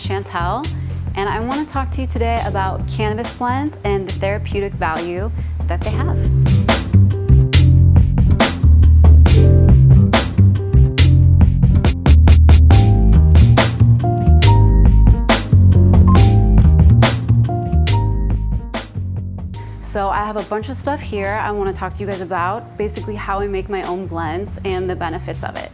Chantelle, and I want to talk to you today about cannabis blends and the therapeutic value that they have. So I have a bunch of stuff here I want to talk to you guys about, basically how I make my own blends and the benefits of it.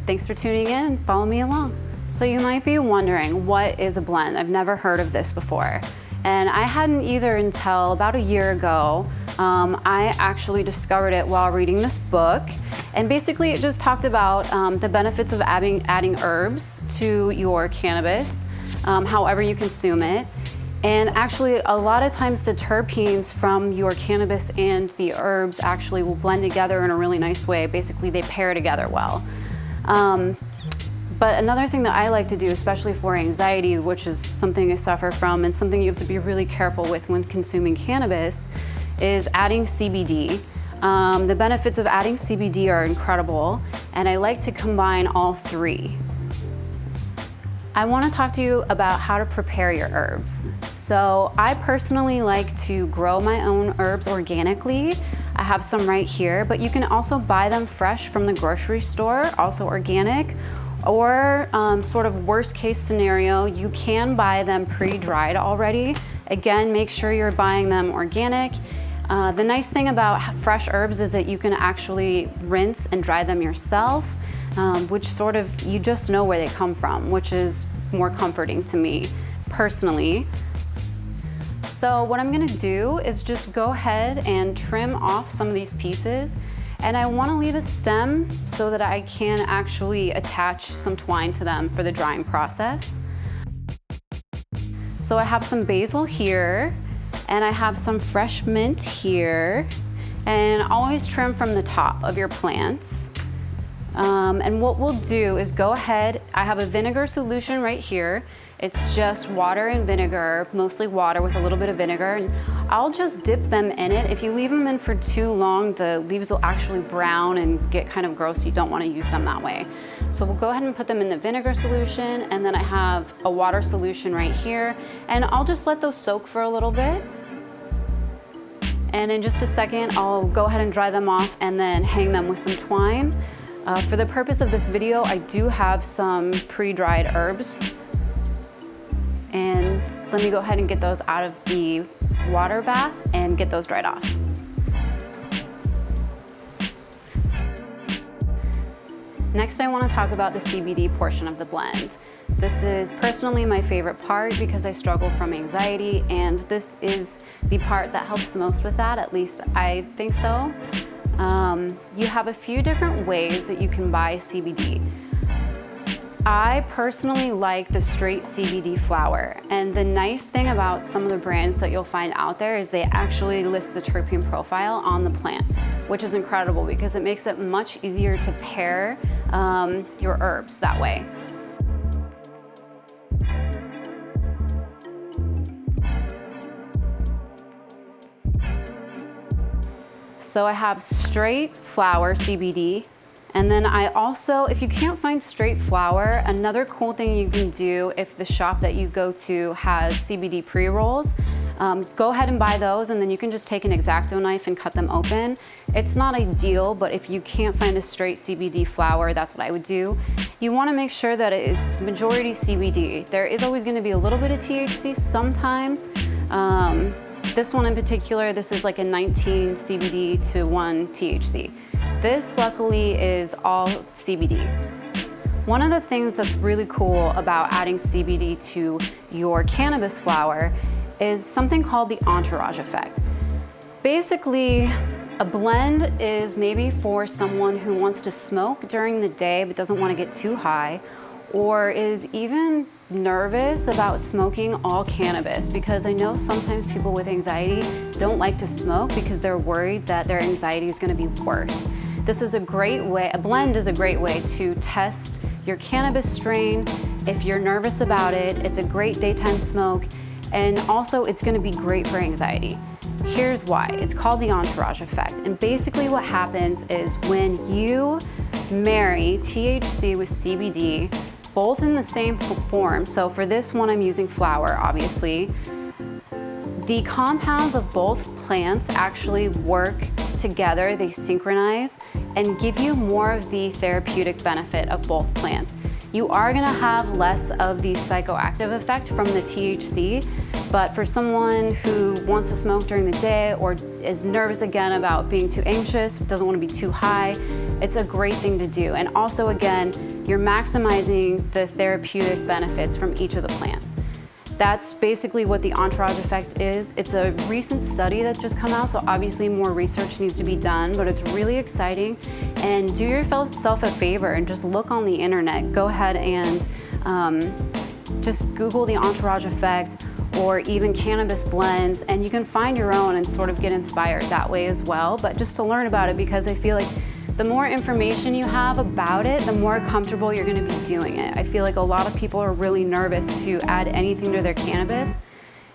Thanks for tuning in and follow me along. So you might be wondering, what is a blend? I've never heard of this before. And I hadn't either until about a year ago. I actually discovered it while reading this book. And basically it just talked about the benefits of adding herbs to your cannabis, however you consume it. And actually, a lot of times the terpenes from your cannabis and the herbs actually will blend together in a really nice way. Basically, they pair together well. But another thing that I like to do, especially for anxiety, which is something I suffer from and something you have to be really careful with when consuming cannabis, is adding CBD. The benefits of adding CBD are incredible, and I like to combine all three. I want to talk to you about how to prepare your herbs. So I personally like to grow my own herbs organically. I have some right here, but you can also buy them fresh from the grocery store, also organic, or sort of worst case scenario, you can buy them pre-dried already. Again, make sure you're buying them organic. The nice thing about fresh herbs is that you can actually rinse and dry them yourself. Which sort of, you just know where they come from, which is more comforting to me personally. So what I'm gonna do is just go ahead and trim off some of these pieces, and I wanna leave a stem so that I can actually attach some twine to them for the drying process. So I have some basil here, and I have some fresh mint here, and always trim from the top of your plants. And what we'll do is go ahead, I have a vinegar solution right here. It's just water and vinegar, mostly water with a little bit of vinegar. And I'll just dip them in it. If you leave them in for too long, the leaves will actually brown and get kind of gross. You don't want to use them that way. So we'll go ahead and put them in the vinegar solution. And then I have a water solution right here. And I'll just let those soak for a little bit. And in just a second, I'll go ahead and dry them off and then hang them with some twine. For the purpose of this video, I do have some pre-dried herbs. And let me go ahead and get those out of the water bath and get those dried off. Next, I want to talk about the CBD portion of the blend. This is personally my favorite part because I struggle from anxiety, and this is the part that helps the most with that, at least I think so. You have a few different ways that you can buy CBD. I personally like the straight CBD flower, and the nice thing about some of the brands that you'll find out there is they actually list the terpene profile on the plant, which is incredible because it makes it much easier to pair your herbs that way. So I have straight flower CBD, and then I also, if you can't find straight flower, another cool thing you can do if the shop that you go to has CBD pre-rolls, go ahead and buy those, and then you can just take an X-Acto knife and cut them open. It's not ideal, but if you can't find a straight CBD flower, that's what I would do. You want to make sure that it's majority CBD. There is always going to be a little bit of THC sometimes. This one in particular, this is like a 19 CBD to 1 THC. This luckily is all CBD. One of the things that's really cool about adding CBD to your cannabis flower is something called the Entourage Effect. Basically, a blend is maybe for someone who wants to smoke during the day but doesn't want to get too high, or is even nervous about smoking all cannabis, because I know sometimes people with anxiety don't like to smoke because they're worried that their anxiety is going to be worse. This is a great way, a blend is a great way to test your cannabis strain. If you're nervous about it, it's a great daytime smoke, and also it's going to be great for anxiety. Here's why. It's called the Entourage Effect, and basically what happens is when you marry THC with CBD, both in the same form. So for this one, I'm using flower, obviously. The compounds of both plants actually work together, they synchronize and give you more of the therapeutic benefit of both plants. You are gonna have less of the psychoactive effect from the THC, but for someone who wants to smoke during the day or is nervous again about being too anxious, doesn't wanna be too high, it's a great thing to do. And also again, you're maximizing the therapeutic benefits from each of the plant. That's basically what the Entourage Effect is. It's a recent study that just come out, so obviously more research needs to be done, but it's really exciting. And do yourself a favor and just look on the internet. Go ahead and just Google the Entourage Effect or even cannabis blends, and you can find your own and sort of get inspired that way as well. But just to learn about it, because I feel like the more information you have about it, the more comfortable you're gonna be doing it. I feel like a lot of people are really nervous to add anything to their cannabis,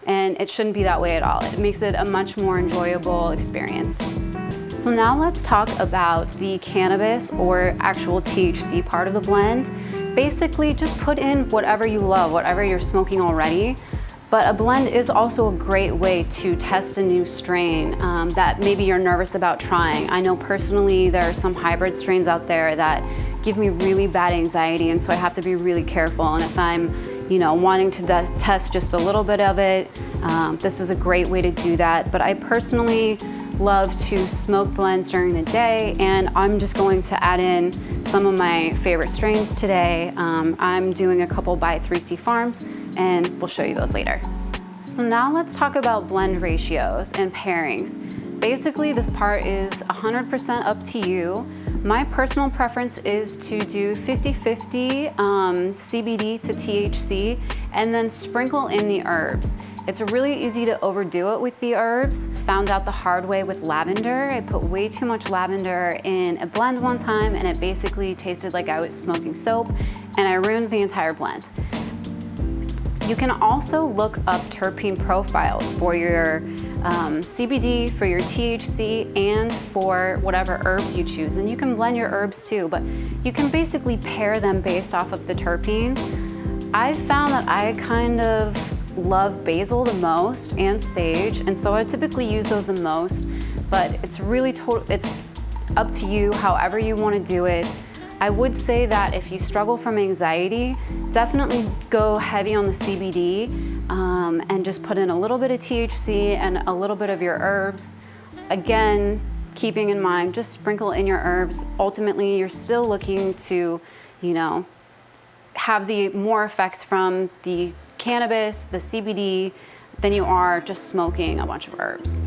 and it shouldn't be that way at all. It makes it a much more enjoyable experience. So now let's talk about the cannabis or actual THC part of the blend. Basically, just put in whatever you love, whatever you're smoking already. But a blend is also a great way to test a new strain that maybe you're nervous about trying. I know personally there are some hybrid strains out there that give me really bad anxiety, and so I have to be really careful. And if I'm wanting to test just a little bit of it, this is a great way to do that. But I personally love to smoke blends during the day, and I'm just going to add in some of my favorite strains today. I'm doing a couple by 3C Farms, and we'll show you those later. So now let's talk about blend ratios and pairings. Basically, this part is 100% up to you. My personal preference is to do 50-50 CBD to THC, and then sprinkle in the herbs. It's really easy to overdo it with the herbs. Found out the hard way with lavender. I put way too much lavender in a blend one time, and it basically tasted like I was smoking soap, and I ruined the entire blend. You can also look up terpene profiles for your CBD, for your THC, and for whatever herbs you choose. And you can blend your herbs too, but you can basically pair them based off of the terpenes. I've found that I kind of love basil the most and sage, and so I typically use those the most, but it's really it's up to you however you want to do it. I would say that if you struggle from anxiety, definitely go heavy on the CBD and just put in a little bit of THC and a little bit of your herbs. Again, keeping in mind, just sprinkle in your herbs. Ultimately, you're still looking to, have the more effects from the cannabis, the CBD, than you are just smoking a bunch of herbs.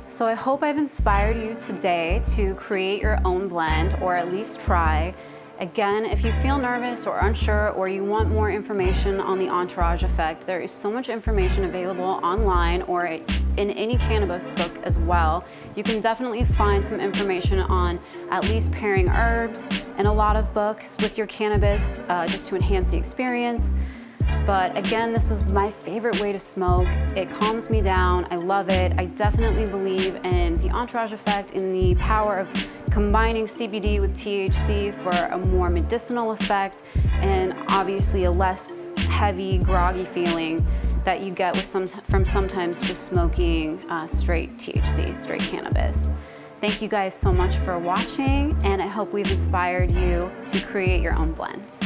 So I hope I've inspired you today to create your own blend, or at least try. Again, if you feel nervous or unsure, or you want more information on the Entourage Effect, there is so much information available online or in any cannabis book as well. You can definitely find some information on at least pairing herbs in a lot of books with your cannabis just to enhance the experience. But again, this is my favorite way to smoke. It calms me down. I love it. I definitely believe in the Entourage Effect, in the power of combining CBD with THC for a more medicinal effect, and obviously a less heavy, groggy feeling that you get from sometimes just smoking straight THC, straight cannabis. Thank you guys so much for watching, and I hope we've inspired you to create your own blends.